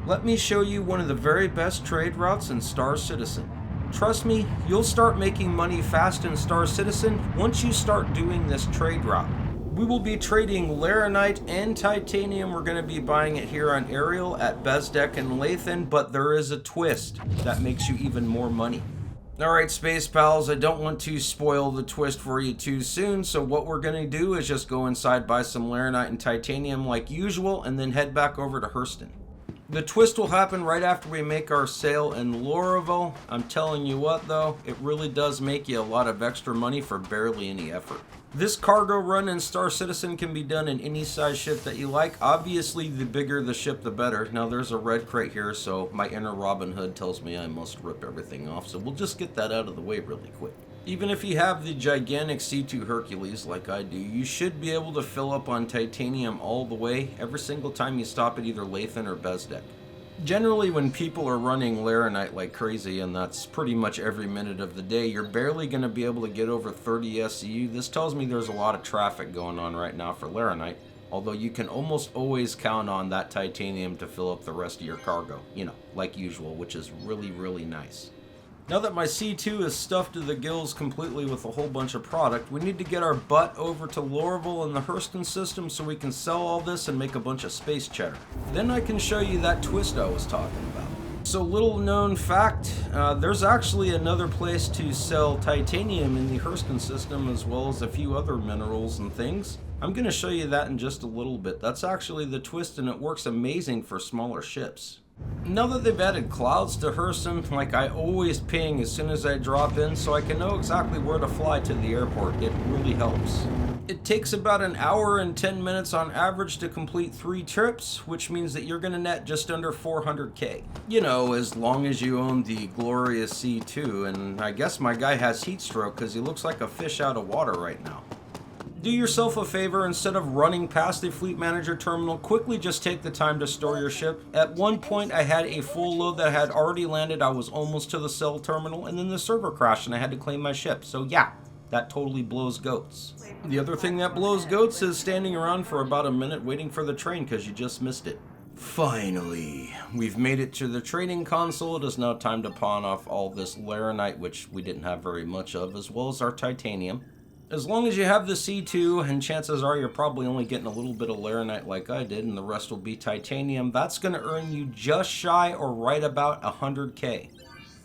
Let me show you one of the very best trade routes in Star Citizen. Trust me, you'll start making money fast in Star Citizen once you start doing this trade route. We will be trading Laranite and Titanium. We're going to be buying it here on Ariel at Bezdek and Lathan, but there is a twist that makes you even more money. Alright, Space Pals, I don't want to spoil the twist for you too soon, so what we're going to do is just go inside, buy some Laranite and Titanium like usual, and then head back over to Hurston. The twist will happen right after we make our sale in Lorville. I'm telling you what though, it really does make you a lot of extra money for barely any effort. This cargo run in Star Citizen can be done in any size ship that you like. Obviously, the bigger the ship, the better. Now, there's a red crate here, so my inner Robin Hood tells me I must rip everything off, so we'll just get that out of the way really quick. Even if you have the gigantic C2 Hercules like I do, you should be able to fill up on Titanium all the way every single time you stop at either Lathan or Bezdek. Generally, when people are running Laranite like crazy, and that's pretty much every minute of the day, you're barely going to be able to get over 30 SCU. This tells me there's a lot of traffic going on right now for Laranite, although you can almost always count on that Titanium to fill up the rest of your cargo, you know, like usual, which is really, really nice. Now that my C2 is stuffed to the gills completely with a whole bunch of product, we need to get our butt over to Lorville and the Hurston system so we can sell all this and make a bunch of space cheddar. Then I can show you that twist I was talking about. So, little known fact, there's actually another place to sell titanium in the Hurston system as well as a few other minerals and things. I'm going to show you that in just a little bit. That's actually the twist, and it works amazing for smaller ships. Now that they've added clouds to Hurston, like I always ping as soon as I drop in so I can know exactly where to fly to the airport. It really helps. It takes about an hour and 10 minutes on average to complete 3 trips, which means that you're going to net just under 400k. You know, as long as you own the glorious C2, and I guess my guy has heat stroke because he looks like a fish out of water right now. Do yourself a favor, instead of running past the Fleet Manager terminal, quickly just take the time to store your ship. At one point I had a full load that had already landed, I was almost to the cell terminal, and then the server crashed and I had to claim my ship. So yeah, that totally blows goats. The other thing that blows goats is standing around for about a minute waiting for the train because you just missed it. Finally, we've made it to the trading console. It is now time to pawn off all this Laranite, which we didn't have very much of, as well as our titanium. As long as you have the C2, and chances are you're probably only getting a little bit of Laranite like I did, and the rest will be titanium, that's going to earn you just shy or right about 100k.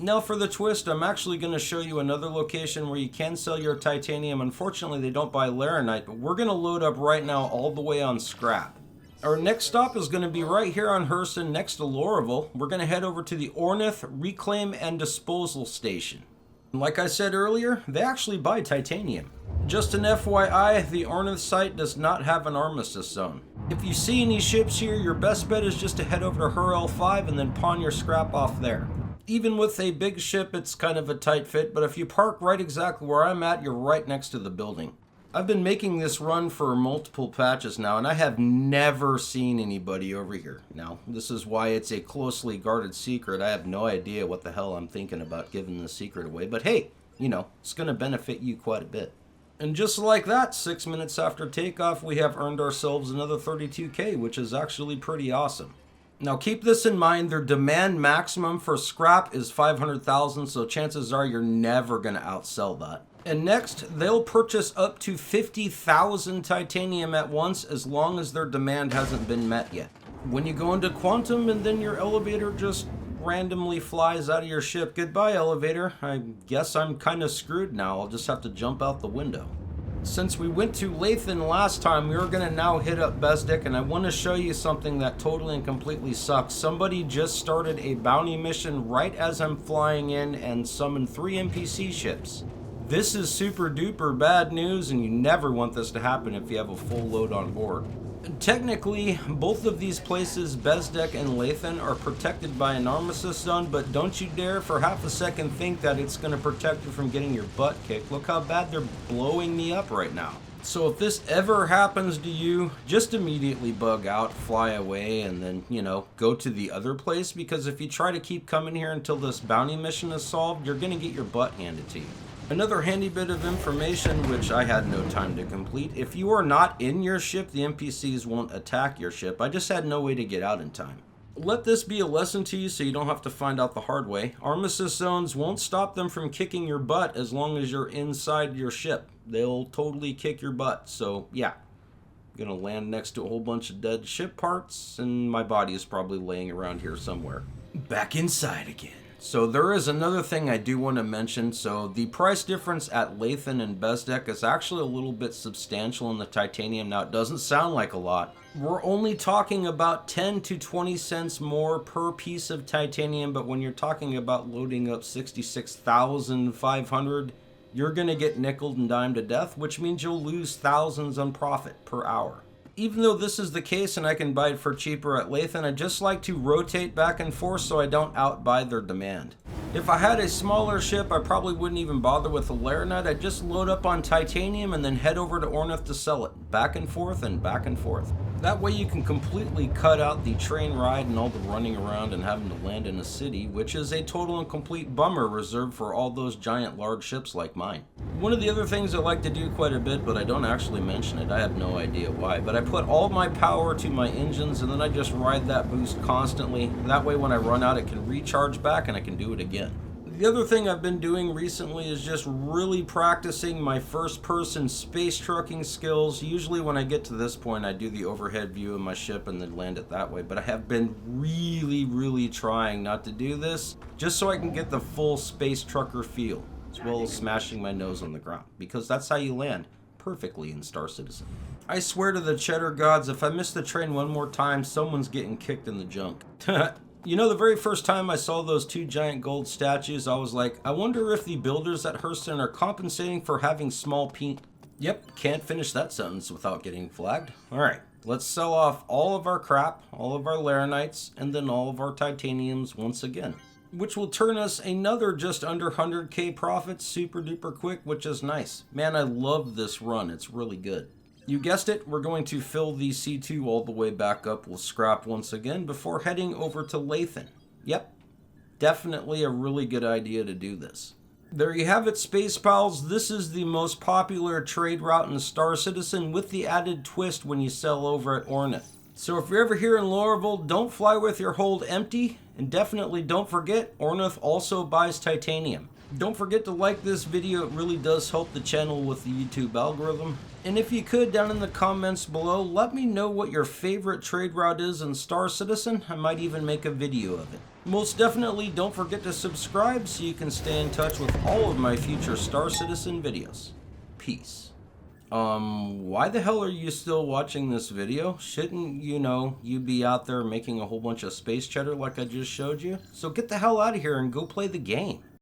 Now for the twist, I'm actually going to show you another location where you can sell your titanium. Unfortunately, they don't buy Laranite, but we're going to load up right now all the way on scrap. Our next stop is going to be right here on Hurston next to Lorville. We're going to head over to the Ornith Reclaim and Disposal Station. Like I said earlier, they actually buy titanium. Just an FYI, the Ornith site does not have an armistice zone. If you see any ships here, your best bet is just to head over to HUR-L5 and then pawn your scrap off there. Even with a big ship, it's kind of a tight fit, but if you park right exactly where I'm at, you're right next to the building. I've been making this run for multiple patches now, and I have never seen anybody over here. Now, this is why it's a closely guarded secret. I have no idea what the hell I'm thinking about giving the secret away, but hey, you know, it's going to benefit you quite a bit. And just like that, 6 minutes after takeoff, we have earned ourselves another 32k, which is actually pretty awesome. Now keep this in mind, their demand maximum for scrap is 500,000, so chances are you're never going to outsell that. And next, they'll purchase up to 50,000 titanium at once as long as their demand hasn't been met yet. When you go into quantum and then your elevator just randomly flies out of your ship, goodbye elevator, I guess I'm kind of screwed now, I'll just have to jump out the window. Since we went to Lathan last time, we're going to now hit up Bezdek, and I want to show you something that totally and completely sucks. Somebody just started a bounty mission right as I'm flying in and summoned 3 NPC ships. This is super duper bad news, and you never want this to happen if you have a full load on board. Technically, both of these places, Bezdek and Lathan, are protected by an armistice zone, but don't you dare for half a second think that it's going to protect you from getting your butt kicked. Look how bad they're blowing me up right now. So if this ever happens to you, just immediately bug out, fly away, and then, you know, go to the other place, because if you try to keep coming here until this bounty mission is solved, you're going to get your butt handed to you. Another handy bit of information, which I had no time to complete: if you are not in your ship, the NPCs won't attack your ship. I just had no way to get out in time. Let this be a lesson to you so you don't have to find out the hard way. Armistice zones won't stop them from kicking your butt as long as you're inside your ship. They'll totally kick your butt. So, yeah. I'm going to land next to a whole bunch of dead ship parts, and my body is probably laying around here somewhere. Back inside again. So there is another thing I do want to mention. So the price difference at Lathan and Bezdek is actually a little bit substantial in the titanium. Now, it doesn't sound like a lot. We're only talking about 10 to 20 cents more per piece of titanium, but when you're talking about loading up 66,500, you're going to get nickeled and dimed to death, which means you'll lose thousands on profit per hour. Even though this is the case and I can buy it for cheaper at Lathan, I just like to rotate back and forth so I don't outbuy their demand. If I had a smaller ship, I probably wouldn't even bother with the Laranite. I'd just load up on titanium and then head over to Ornith to sell it. Back and forth and back and forth. That way you can completely cut out the train ride and all the running around and having to land in a city, which is a total and complete bummer reserved for all those giant large ships like mine. One of the other things I like to do quite a bit, but I don't actually mention it, I have no idea why, but I put all my power to my engines and then I just ride that boost constantly. That way when I run out it can recharge back and I can do it again. The other thing I've been doing recently is just really practicing my first-person space trucking skills. Usually when I get to this point, I do the overhead view of my ship and then land it that way. But I have been really trying not to do this, just so I can get the full space trucker feel, as well as smashing my nose on the ground, because that's how you land perfectly in Star Citizen. I swear to the Cheddar gods, if I miss the train one more time, someone's getting kicked in the junk. You know, the very first time I saw those two giant gold statues, I was like, I wonder if the builders at Hurston are compensating for having small Yep, can't finish that sentence without getting flagged. Alright, let's sell off all of our crap, all of our Laranites, and then all of our titaniums once again. Which will turn us another just under 100k profit super duper quick, which is nice. Man, I love this run, it's really good. You guessed it, we're going to fill the C2 all the way back up with scrap once again before heading over to Lathan. Yep, definitely a really good idea to do this. There you have it, Space Pals. This is the most popular trade route in Star Citizen with the added twist when you sell over at Ornith. So if you're ever here in Lorville, don't fly with your hold empty, and definitely don't forget, Ornith also buys titanium. Don't forget to like this video, it really does help the channel with the YouTube algorithm. And if you could, down in the comments below, let me know what your favorite trade route is in Star Citizen. I might even make a video of it. Most definitely don't forget to subscribe so you can stay in touch with all of my future Star Citizen videos. Peace. Why the hell are you still watching this video? Shouldn't, you be out there making a whole bunch of space cheddar like I just showed you? So get the hell out of here and go play the game.